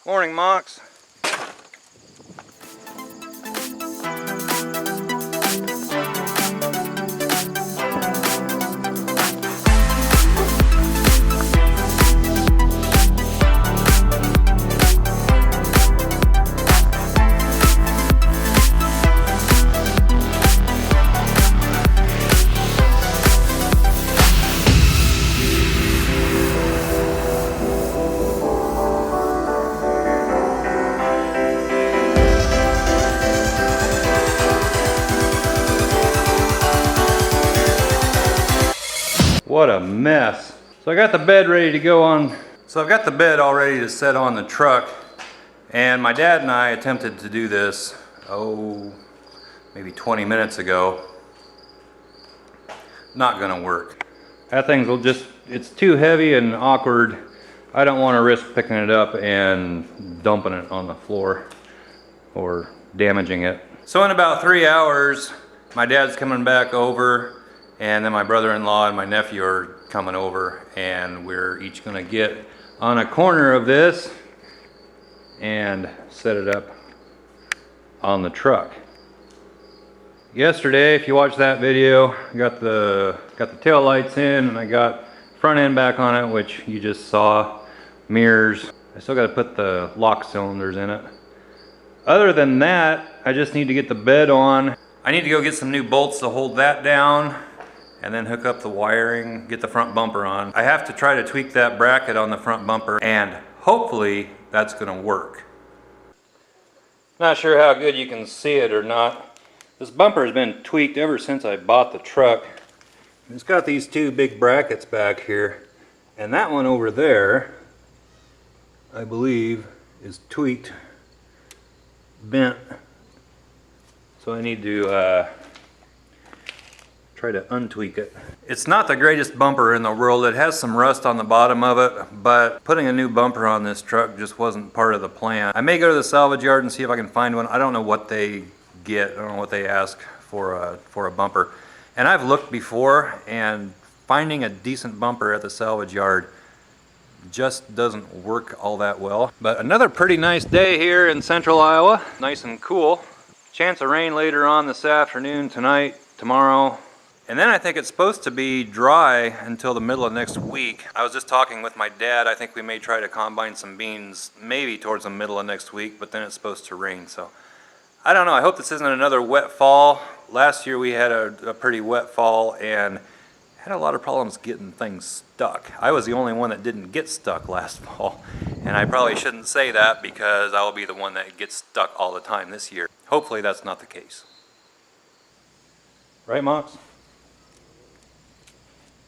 Morning, Mox. What a mess. So I got the bed ready to go on. So I've got the bed all ready to set on the truck, and my dad and I attempted to do this, maybe 20 minutes ago. Not gonna work. That thing's it's too heavy and awkward. I don't want to risk picking it up and dumping it on the floor or damaging it. So in about 3 hours, my dad's coming back over, and then my brother-in-law and my nephew are coming over, and we're each gonna get on a corner of this and set it up on the truck. Yesterday, if you watched that video, I got the tail lights in, and I got front end back on it, which you just saw, mirrors. I still gotta put the lock cylinders in it. Other than that, I just need to get the bed on. I need to go get some new bolts to hold that down, and then hook up the wiring, get the front bumper on. I have to try to tweak that bracket on the front bumper, and hopefully that's gonna work. Not sure how good you can see it or not. This bumper has been tweaked ever since I bought the truck. It's got these two big brackets back here, and that one over there, I believe, is tweaked, bent. So I need to try to untweak it. It's not the greatest bumper in the world. It has some rust on the bottom of it, but putting a new bumper on this truck just wasn't part of the plan. I may go to the salvage yard and see if I can find one. I don't know what they get. I don't know what they ask for a bumper. And I've looked before, and finding a decent bumper at the salvage yard just doesn't work all that well. But another pretty nice day here in central Iowa. Nice and cool. Chance of rain later on this afternoon, tonight, tomorrow. And then I think it's supposed to be dry until the middle of next week. I was just talking with my dad. I think we may try to combine some beans maybe towards the middle of next week, but then it's supposed to rain. So I don't know. I hope this isn't another wet fall. Last year we had a pretty wet fall and had a lot of problems getting things stuck. I was the only one that didn't get stuck last fall. And I probably shouldn't say that because I will be the one that gets stuck all the time this year. Hopefully that's not the case. Right, Mox?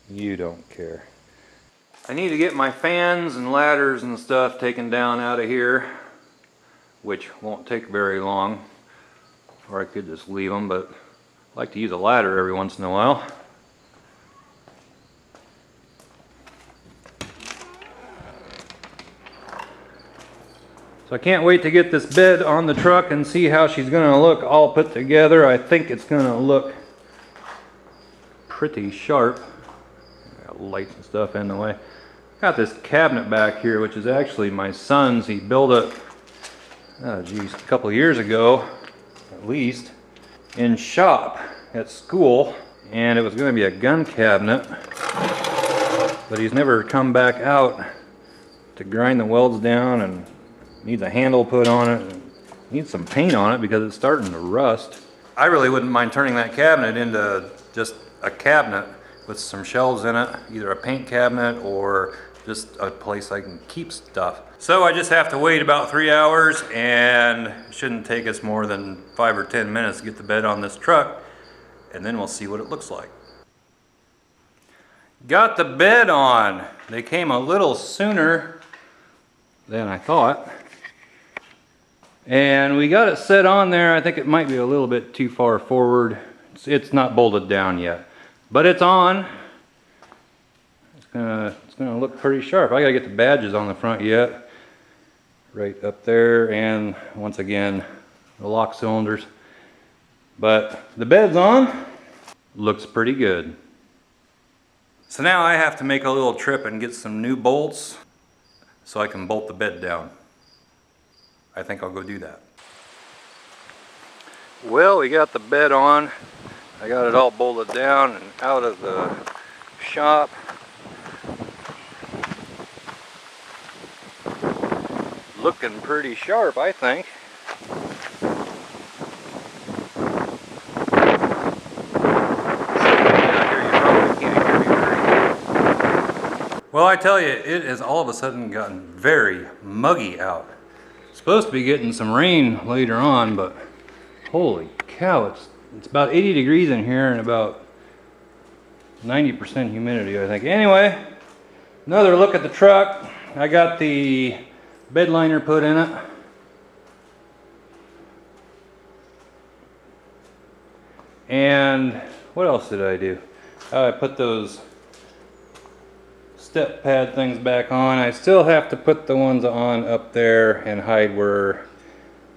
You don't care. I need to get my fans and ladders and stuff taken down out of here, which won't take very long, or I could just leave them, but I like to use a ladder every once in a while. So I can't wait to get this bed on the truck and see how she's going to look all put together. I think it's going to look pretty sharp. Lights and stuff in the way. Got this cabinet back here, which is actually my son's. He built it, a couple of years ago, at least, in shop at school, and it was going to be a gun cabinet, but he's never come back out to grind the welds down, and needs a handle put on it, and needs some paint on it because it's starting to rust. I really wouldn't mind turning that cabinet into just a cabinet with some shelves in it, either a paint cabinet or just a place I can keep stuff. So I just have to wait about 3 hours, and it shouldn't take us more than 5 or 10 minutes to get the bed on this truck, and then we'll see what it looks like. Got the bed on. They came a little sooner than I thought. And we got it set on there. I think it might be a little bit too far forward. It's not bolted down yet. But it's on. It's gonna look pretty sharp. I gotta get the badges on the front yet. Right up there, and once again, the lock cylinders. But the bed's on. Looks pretty good. So now I have to make a little trip and get some new bolts so I can bolt the bed down. I think I'll go do that. Well, we got the bed on. I got it all bolted down and out of the shop. Looking pretty sharp, I think. Well, I tell you, it has all of a sudden gotten very muggy out. It's supposed to be getting some rain later on, but holy cow, it's about 80 degrees in here and about 90% humidity, I think. Anyway, another look at the truck. I got the bed liner put in it. And what else did I do? I put those step pad things back on. I still have to put the ones on up there and hide where,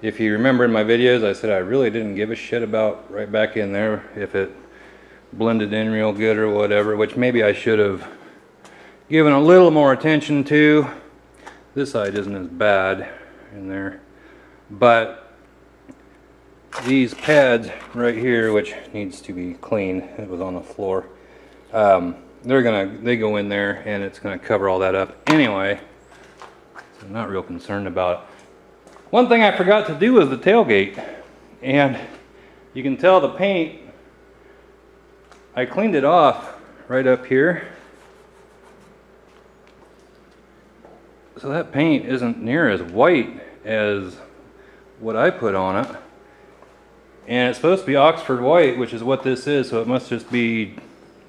if you remember in my videos, I said I really didn't give a shit about right back in there if it blended in real good or whatever, which maybe I should have given a little more attention to. This side isn't as bad in there, but these pads right here, which needs to be cleaned, it was on the floor, they go in there and it's gonna cover all that up anyway, so I'm not real concerned about it. One thing I forgot to do was the tailgate, and you can tell the paint, I cleaned it off right up here, so that paint isn't near as white as what I put on it. And it's supposed to be Oxford white, which is what this is, so it must just be,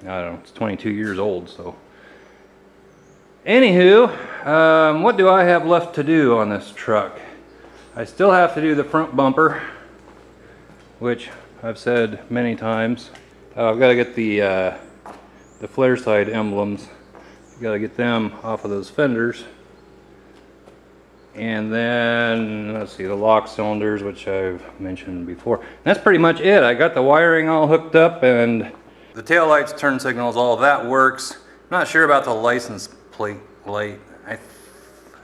I don't know, it's 22 years old, so. Anywho, what do I have left to do on this truck? I still have to do the front bumper, which I've said many times. I've got to get the Flareside emblems. Got to get them off of those fenders. And then, let's see, the lock cylinders, which I've mentioned before. That's pretty much it. I got the wiring all hooked up, and the tail lights, turn signals, all of that works. I'm not sure about the license plate light. I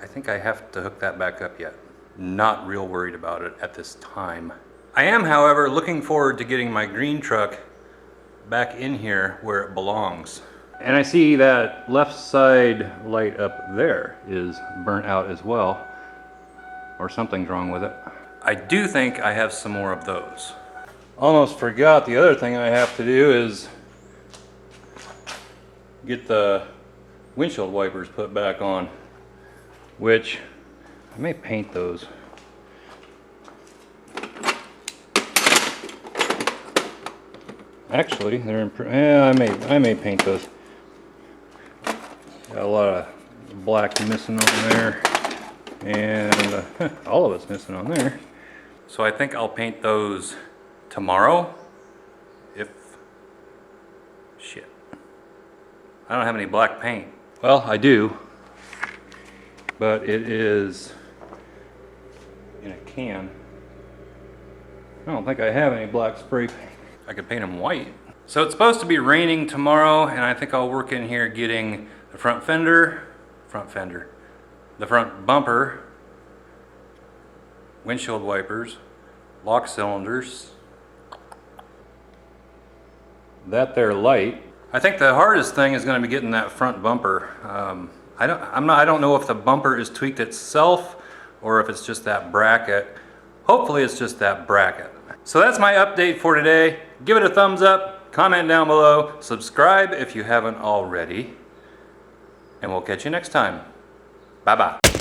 think I have to hook that back up yet. Not real worried about it at this time. I am, however, looking forward to getting my green truck back in here where it belongs. And I see that left side light up there is burnt out as well, or something's wrong with it. I do think I have some more of those. Almost forgot, the other thing I have to do is get the windshield wipers put back on, which I may paint those. Actually, they're in, I may paint those. Got a lot of black missing on there, and all of it's missing on there. So I think I'll paint those tomorrow. Shit, I don't have any black paint. Well, I do, but it is in a can. I don't think I have any black spray paint. I could paint them white. So it's supposed to be raining tomorrow, and I think I'll work in here getting the front bumper, windshield wipers, lock cylinders, that there light. I think the hardest thing is going to be getting that front bumper. I don't know if the bumper is tweaked itself or if it's just that bracket. Hopefully it's just that bracket. So that's my update for today. Give it a thumbs up, comment down below, subscribe if you haven't already, and we'll catch you next time. Bye-bye.